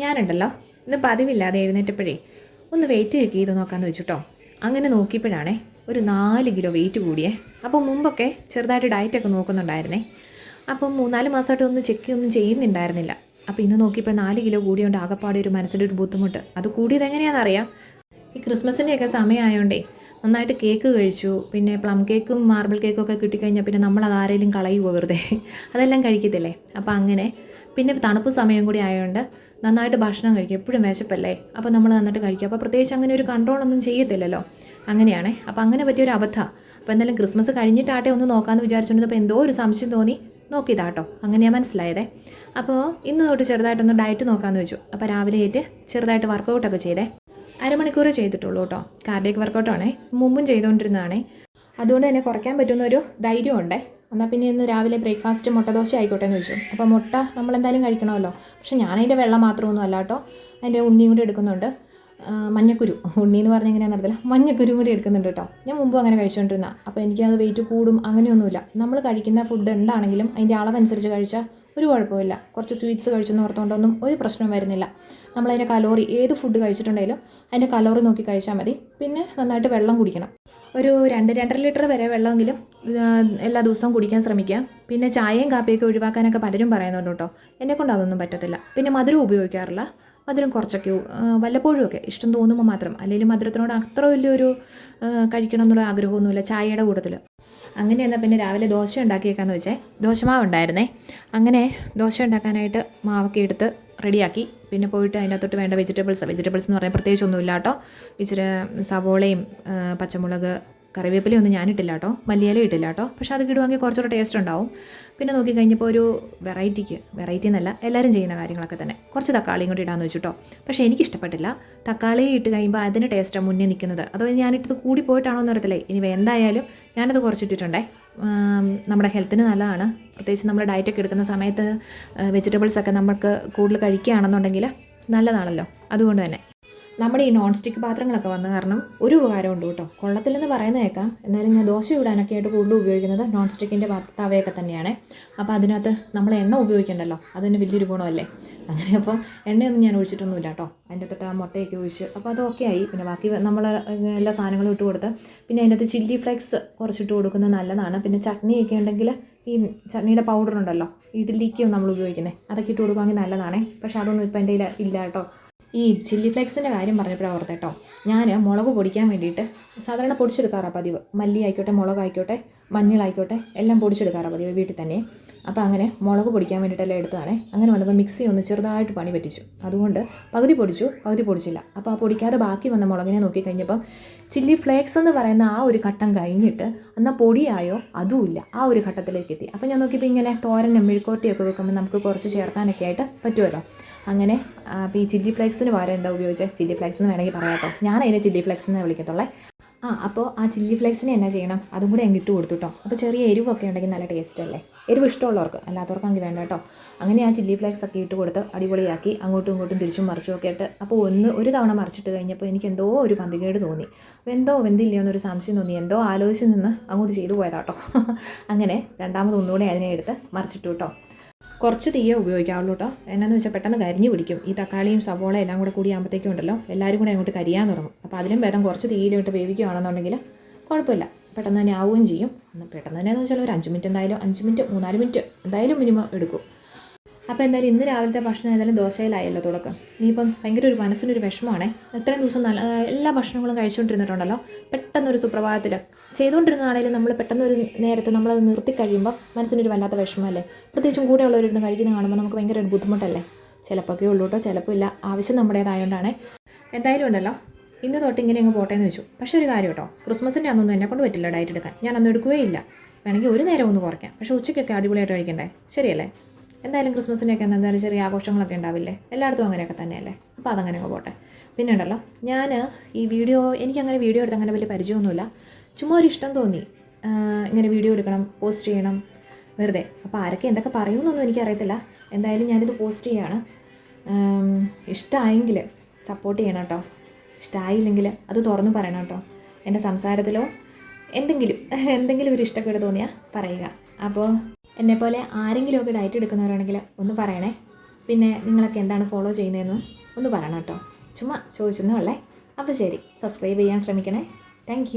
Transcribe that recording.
ഞാനുണ്ടല്ലോ ഇന്ന് പതിവില്ലാതെ എഴുന്നേറ്റപ്പോഴേ ഒന്ന് വെയിറ്റ് ചെക്ക് ചെയ്ത് നോക്കാമെന്ന് വെച്ചിട്ടോ. അങ്ങനെ നോക്കിയപ്പോഴാണേ ഒരു 4 കിലോ വെയിറ്റ് കൂടിയേ. അപ്പോൾ മുമ്പൊക്കെ ചെറുതായിട്ട് ഡയറ്റൊക്കെ നോക്കുന്നുണ്ടായിരുന്നേ. അപ്പം 3-4 മാസമായിട്ട് ഒന്നും ചെയ്യുന്നുണ്ടായിരുന്നില്ല. അപ്പോൾ ഇന്ന് നോക്കിയപ്പോൾ 4 കിലോ കൂടിയോണ്ട് ആകെപ്പാടെ ഒരു മനസ്സിലൊരു ബുദ്ധിമുട്ട്. അത് കൂടിയത് എങ്ങനെയാണെന്നറിയാം. ഈ ക്രിസ്മസിൻ്റെയൊക്കെ സമയമായോണ്ടേ നന്നായിട്ട് കേക്ക് കഴിച്ചു. പിന്നെ പ്ലം കേക്കും മാർബിൾ കേക്കും ഒക്കെ കിട്ടിക്കഴിഞ്ഞാൽ പിന്നെ നമ്മളത് ആരെങ്കിലും കളയുമോ വെറുതെ? അതെല്ലാം കഴിക്കത്തില്ലേ. അപ്പോൾ അങ്ങനെ പിന്നെ തണുപ്പ് സമയം കൂടി ആയതുകൊണ്ട് നന്നായിട്ട് ഭക്ഷണം കഴിക്കും. എപ്പോഴും വിശപ്പല്ലേ, അപ്പോൾ നമ്മൾ നന്നായിട്ട് കഴിക്കും. അപ്പോൾ പ്രത്യേകിച്ച് അങ്ങനെ ഒരു കൺട്രോളൊന്നും ചെയ്യത്തില്ലല്ലോ. അങ്ങനെയാണേ. അപ്പോൾ അങ്ങനെ പറ്റിയൊരു അബദ്ധമാണ്. അപ്പോൾ എന്തായാലും ക്രിസ്മസ് കഴിഞ്ഞിട്ടാട്ടെ ഒന്ന് നോക്കാമെന്ന് വിചാരിച്ചുകൊണ്ടിരുന്നപ്പോൾ എന്തോ ഒരു സംശയം തോന്നി നോക്കിയതാട്ടോ. അങ്ങനെയാണ് മനസ്സിലായതേ. അപ്പോൾ ഇന്ന് തൊട്ട് ചെറുതായിട്ടൊന്ന് ഡയറ്റ് നോക്കാമെന്ന് വെച്ചു. അപ്പോൾ രാവിലെ ആയിട്ട് ചെറുതായിട്ട് വർക്കൗട്ടൊക്കെ ചെയ്തേ. അരമണിക്കൂർ ചെയ്തിട്ടുള്ളൂ കേട്ടോ. കാർഡിയക് വർക്കൗട്ടാണേ. മുമ്പും ചെയ്തുകൊണ്ടിരുന്നതാണേ. അതുകൊണ്ട് തന്നെ കുറയ്ക്കാൻ പറ്റുന്നൊരു ധൈര്യമുണ്ടേ. എന്നാൽ പിന്നെ ഇന്ന് രാവിലെ ബ്രേക്ക്ഫാസ്റ്റ് മുട്ടദോശ ആയിക്കോട്ടെ എന്ന് വെച്ചു. അപ്പോൾ മുട്ട നമ്മളെന്തായാലും കഴിക്കണമല്ലോ. പക്ഷേ ഞാനതിൻ്റെ വെള്ളം മാത്രമൊന്നും അല്ല കേട്ടോ, അതിൻ്റെ ഉണ്ണിയും കൂടി എടുക്കുന്നുണ്ട്. മഞ്ഞക്കുരു, ഉണ്ണി എന്ന് പറഞ്ഞാൽ എങ്ങനെയാണെന്ന് അറിയത്തില്ല, മഞ്ഞക്കുരു കൂടി എടുക്കുന്നുണ്ട് കേട്ടോ. ഞാൻ മുമ്പ് അങ്ങനെ കഴിച്ചുകൊണ്ടിരുന്ന. അപ്പോൾ എനിക്കത് വെയിറ്റ് കൂടും അങ്ങനെയൊന്നുമില്ല. നമ്മൾ കഴിക്കുന്ന ഫുഡ് എന്താണെങ്കിലും അതിൻ്റെ അളവനുസരിച്ച് കഴിച്ചാൽ ഒരു കുഴപ്പമില്ല. കുറച്ച് സ്വീറ്റ്സ് കഴിച്ചെന്ന് ഓർത്തുകൊണ്ടൊന്നും ഒരു പ്രശ്നം വരുന്നില്ല. നമ്മളതിൻ്റെ കലോറി ഏത് ഫുഡ് കഴിച്ചിട്ടുണ്ടെങ്കിലും അതിൻ്റെ കലോറി നോക്കി കഴിച്ചാൽ മതി. പിന്നെ നന്നായിട്ട് വെള്ളം കുടിക്കണം. ഒരു 2-2.5 ലിറ്റർ വരെ വെള്ളമെങ്കിലും എല്ലാ ദിവസവും കുടിക്കാൻ ശ്രമിക്കുക. പിന്നെ ചായയും കാപ്പിയൊക്കെ ഒഴിവാക്കാനൊക്കെ പലരും പറയുന്നുണ്ട് കേട്ടോ. എന്നെക്കൊണ്ട് അതൊന്നും പറ്റത്തില്ല. പിന്നെ മധുരം ഉപയോഗിക്കാറില്ല. മധുരം കുറച്ചൊക്കെ വല്ലപ്പോഴും ഒക്കെ ഇഷ്ടം തോന്നുമ്പോൾ മാത്രം. അല്ലെങ്കിൽ മധുരത്തിനോട് അത്ര വലിയൊരു കഴിക്കണം എന്നുള്ള ആഗ്രഹമൊന്നുമില്ല ചായയുടെ കൂട്ടത്തിൽ. അങ്ങനെ എന്നാൽ പിന്നെ രാവിലെ ദോശ ഉണ്ടാക്കിയേക്കാന്ന് വെച്ചേ. ദോശമാവ് ഉണ്ടായിരുന്നേ. അങ്ങനെ ദോശ ഉണ്ടാക്കാനായിട്ട് മാവൊക്കെ എടുത്ത് റെഡിയാക്കി. പിന്നെ പോയിട്ട് അതിനകത്തോട്ട് വേണ്ട വെജിറ്റബിൾസ് എന്ന് പറഞ്ഞാൽ പ്രത്യേകിച്ചൊന്നുമില്ല കേട്ടോ. ഇച്ചിരി സവോളയും പച്ചമുളക് കറിവേപ്പിലയൊന്നും ഞാനിട്ടില്ല കേട്ടോ, മല്ലിയില ഇട്ടില്ല കേട്ടോ. പക്ഷേ അത് ഇടുവാണെങ്കിൽ കുറച്ചുകൂടെ ടേസ്റ്റ് ഉണ്ടാവും. പിന്നെ നോക്കിക്കഴിഞ്ഞപ്പോൾ ഒരു വെറൈറ്റി എന്നല്ല, എല്ലാവരും ചെയ്യുന്ന കാര്യങ്ങളൊക്കെ തന്നെ കുറച്ച് തക്കാളിയും കൂടി ഇടാമെന്ന് വെച്ചിട്ടോ. പക്ഷേ എനിക്കിഷ്ടപ്പെട്ടില്ല. തക്കാളി ഇട്ട് കഴിയുമ്പോൾ അതിൻ്റെ ടേസ്റ്റാണ് മുന്നേ നിൽക്കുന്നത്. അതോ ഞാനിട്ടത് കൂടി പോയിട്ടാണോ എന്ന് അറിയത്തില്ലേ. ഇനി എന്തായാലും ഞാനത് കുറച്ചിട്ടിട്ടുണ്ടേ. നമ്മുടെ ഹെൽത്തിന് നല്ലതാണ്. പ്രത്യേകിച്ച് നമ്മൾ ഡയറ്റൊക്കെ എടുക്കുന്ന സമയത്ത് വെജിറ്റബിൾസൊക്കെ നമുക്ക് കൂടുതൽ കഴിക്കുകയാണെന്നുണ്ടെങ്കിൽ നല്ലതാണല്ലോ. അതുകൊണ്ട് തന്നെ നമ്മുടെ ഈ നോൺ സ്റ്റിക്ക് പാത്രങ്ങളൊക്കെ വന്ന കാരണം ഒരു ഉപകാരമുണ്ട് കേട്ടോ. കൊള്ളത്തില്ലെന്ന് പറയുന്നത് കേൾക്കാം. എന്നാലും ഞാൻ ദോശ ഇടാനൊക്കെ ആയിട്ട് കൂടുതൽ ഉപയോഗിക്കുന്നത് നോൺ സ്റ്റിക്കിൻ്റെ തവയൊക്കെ തന്നെയാണ്. അപ്പോൾ അതിനകത്ത് നമ്മൾ എണ്ണ ഉപയോഗിക്കണ്ടല്ലോ, അതിന് വലിയൊരു ഗുണമല്ലേ. അങ്ങനെ അപ്പം എണ്ണയൊന്നും ഞാൻ ഒഴിച്ചിട്ടൊന്നുമില്ല കേട്ടോ. അതിൻ്റെ തൊട്ട് ആ മുട്ടയൊക്കെ ഒഴിച്ച് അപ്പോൾ അതൊക്കെ ആയി. പിന്നെ ബാക്കി നമ്മൾ എല്ലാ സാധനങ്ങളും ഇട്ട് കൊടുത്ത് പിന്നെ അതിനകത്ത് ചില്ലി ഫ്ലേക്സ് കുറച്ചിട്ട് കൊടുക്കുന്നത് നല്ലതാണ്. പിന്നെ ചട്നിയൊക്കെ ഉണ്ടെങ്കിൽ ഈ ചട്നിയുടെ പൗഡർ ഉണ്ടല്ലോ, ഇഡ്ഡലിക്കും നമ്മൾ ഉപയോഗിക്കുന്നത്, അതൊക്കെ ഇട്ട് കൊടുക്കുകയാണെങ്കിൽ നല്ലതാണേ. പക്ഷേ അതൊന്നും ഇപ്പം എൻ്റെ ഇല്ല കേട്ടോ. ഈ ചില്ലി ഫ്ലേക്സിൻ്റെ കാര്യം പറഞ്ഞപ്പോഴാണ് ഓർത്തെ കേട്ടോ. ഞാൻ മുളക് പൊടിക്കാൻ വേണ്ടിയിട്ട് സാധാരണ പൊടിച്ചെടുക്കാറാണ് പതിവ്. മല്ലി ആയിക്കോട്ടെ, മുളകായിക്കോട്ടെ, മഞ്ഞളായിക്കോട്ടെ എല്ലാം പൊടിച്ചെടുക്കാറാണ് പതിവ് വീട്ടിൽ തന്നെ. അപ്പോൾ അങ്ങനെ മുളക് പൊടിക്കാൻ വേണ്ടിയിട്ടെല്ലാം എടുത്തതാണേ. അങ്ങനെ വന്നപ്പോൾ മിക്സി ഒന്ന് ചെറുതായിട്ട് പണി പറ്റിച്ചു. അതുകൊണ്ട് പകുതി പൊടിച്ചു, പകുതി പൊടിച്ചില്ല. അപ്പോൾ ആ പൊടിക്കാതെ ബാക്കി വന്ന മുളകിനെ നോക്കിക്കഴിഞ്ഞപ്പം ചില്ലി ഫ്ലേക്സ് എന്ന് പറയുന്ന ആ ഒരു ഘട്ടം കഴിഞ്ഞിട്ട് എന്നാൽ പൊടിയായോ അതുമില്ല, ആ ഒരു ഘട്ടത്തിലേക്ക് എത്തി. അപ്പോൾ ഞാൻ നോക്കിയപ്പോൾ ഇങ്ങനെ തോരനും മെഴുക്കോട്ടിയൊക്കെ വെക്കുമ്പോൾ നമുക്ക് കുറച്ച് ചേർക്കാനൊക്കെ ആയിട്ട് പറ്റുമല്ലോ. അങ്ങനെ അപ്പോൾ ഈ ചില്ലി ഫ്ലേക്സിന് പകരം എന്താ ഉപയോഗിച്ചത്, ചില്ലി ഫ്ലേക്സ് എന്ന് വേണമെങ്കിൽ പറയാം കേട്ടോ. ഞാൻ അതിനെ ചില്ലി ഫ്ലേക്സ് എന്ന് വിളിക്കത്തുള്ളേ. അപ്പോൾ ആ ചില്ലി ഫ്ലേക്സിനെ എന്നാ ചെയ്യണം, അതും കൂടെ അങ്ങ് ഇട്ട് കൊടുത്തു കേട്ടോ. അപ്പോൾ ചെറിയ എരിവൊക്കെ ഉണ്ടെങ്കിൽ നല്ല ടേസ്റ്റ് അല്ലേ. എരിവ് ഇഷ്ടമുള്ളവർക്ക്, അല്ലാത്തവർക്കാണെങ്കിൽ വേണ്ട കേട്ടോ. അങ്ങനെ ആ ചില്ലി ഫ്ലേക്സ് ഒക്കെ ഇട്ട് കൊടുത്ത് അടിപൊളിയാക്കി അങ്ങോട്ടും ഇങ്ങോട്ടും തിരിച്ചും മറിച്ചും ഒക്കെ ഇട്ട്. അപ്പോൾ ഒരു തവണ മറിച്ചിട്ട് കഴിഞ്ഞപ്പോൾ എനിക്ക് എന്തോ ഒരു പന്തികേട് തോന്നി. വെന്തില്ലയോ എന്നൊരു സംശയം തോന്നി. എന്തോ ആലോചിച്ച് നിന്ന് അങ്ങോട്ട് ചെയ്തു പോയതാട്ടോ. അങ്ങനെ രണ്ടാമത് ഒന്നുകൂടെ അതിനെ എടുത്ത് മറിച്ചിട്ടു കേട്ടോ. കുറച്ച് തീയെ ഉപയോഗിക്കാവുള്ളൂ കേട്ടോ. എന്നാന്ന് വെച്ചാൽ പെട്ടെന്ന് കരിഞ്ഞു പിടിക്കും. ഈ തക്കാളിയും സവോള എല്ലാം കൂടെ കൂടിയാകുമ്പോഴത്തേക്കും ഉണ്ടല്ലോ എല്ലാവരും കൂടെ അങ്ങോട്ട് കരിയാൻ തുടങ്ങും. അപ്പോൾ അതിലും ഭേദം കുറച്ച് തീയിലിട്ട് വേവിക്കുകയാണെന്നുണ്ടെങ്കിൽ കുഴപ്പമില്ല, പെട്ടെന്ന് തന്നെ ആവുകയും ചെയ്യും. പെട്ടെന്ന് തന്നെ എന്ന് വെച്ചാൽ ഒരു 5 മിനിറ്റ് എന്തായാലും 5 മിനിറ്റ് 3-4 മിനിറ്റ് എന്തായാലും മിനിമം എടുക്കും. അപ്പോൾ എന്തായാലും ഇന്ന് രാവിലത്തെ ഭക്ഷണം ഏതായാലും ദോശയിലായല്ലോ തുടക്കം. ഇനിയിപ്പം ഭയങ്കര ഒരു മനസ്സിനൊരു വിഷമമാണേ. എത്രയും ദിവസം എല്ലാ ഭക്ഷണങ്ങളും കഴിച്ചുകൊണ്ടിരുന്നിട്ടുണ്ടല്ലോ, പെട്ടെന്നൊരു സുപ്രഭാതത്തിൽ ചെയ്തുകൊണ്ടിരുന്നതാണെങ്കിലും നമ്മൾ പെട്ടെന്നൊരു നേരത്തെ നമ്മളത് നിർത്തി കഴിയുമ്പോൾ മനസ്സിനൊരു വല്ലാത്ത വിഷമമല്ലേ. പ്രത്യേകിച്ചും കൂടെ ഉള്ളവരിരുന്ന് കഴിക്കുന്നത് കാണുമ്പോൾ നമുക്ക് ഭയങ്കര ഒരു ബുദ്ധിമുട്ടല്ലേ. ചിലപ്പോഴൊക്കെ ഉള്ളൂ കേട്ടോ, ചിലപ്പോൾ ഇല്ല. ആവശ്യം നമ്മുടേതായതുകൊണ്ടാണ്. എന്തായാലും ഉണ്ടല്ലോ ഇന്ന് തൊട്ട് ഇങ്ങനെ അങ്ങ് പോട്ടേന്ന് വെച്ചു. പക്ഷേ ഒരു കാര്യം കേട്ടോ, ക്രിസ്മസിൻ്റെ അന്നൊന്നും എന്നെക്കൊണ്ട് പറ്റില്ല ഡയറ്റ് എടുക്കാൻ. ഞാൻ അന്ന് എടുക്കുകയില്ല. വേണമെങ്കിൽ ഒരു നേരം ഒന്ന് കുറയ്ക്കാം, പക്ഷേ ഉച്ചയ്ക്കൊക്കെ അടിപൊളിയായിട്ട് കഴിക്കണ്ടേ, ശരിയല്ലേ. എന്തായാലും ക്രിസ്മസിൻ്റെയൊക്കെ എന്തായാലും ചെറിയ ആഘോഷങ്ങളൊക്കെ ഉണ്ടാവില്ലേ, എല്ലായിടത്തും അങ്ങനെയൊക്കെ തന്നെയല്ലേ. അപ്പോൾ അതങ്ങനെ പോട്ടെ. പിന്നെ ഉണ്ടല്ലോ ഞാൻ ഈ എനിക്കങ്ങനെ വീഡിയോ എടുത്ത് അങ്ങനെ വലിയ പരിചയമൊന്നുമില്ല. ചുമ്മാ ഒരു ഇഷ്ടം തോന്നി, ഇങ്ങനെ വീഡിയോ എടുക്കണം, പോസ്റ്റ് ചെയ്യണം വെറുതെ. അപ്പോൾ ആരൊക്കെ എന്തൊക്കെ പറയുമെന്നൊന്നും എനിക്കറിയത്തില്ല. എന്തായാലും ഞാനിത് പോസ്റ്റ് ചെയ്യുകയാണ്. ഇഷ്ടമായെങ്കിൽ സപ്പോർട്ട് ചെയ്യണം കേട്ടോ. ഇഷ്ടമായില്ലെങ്കിൽ അത് തുറന്ന് പറയണം കേട്ടോ. എൻ്റെ സംസാരത്തിലോ എന്തെങ്കിലും ഒരു ഇഷ്ടക്കേട് തോന്നിയാൽ പറയുക. അപ്പോൾ എന്നെപ്പോലെ ആരെങ്കിലുമൊക്കെ ഡയറ്റ് എടുക്കുന്നവരാണെങ്കിൽ ഒന്ന് പറയണേ. പിന്നെ നിങ്ങളൊക്കെ എന്താണ് ഫോളോ ചെയ്യുന്നതെന്നും ഒന്ന് പറയണം കേട്ടോ. ചുമ്മാ ചോദിച്ചെന്നേ ഉള്ളേ. അപ്പോൾ ശരി, സബ്സ്ക്രൈബ് ചെയ്യാൻ ശ്രമിക്കണേ. താങ്ക്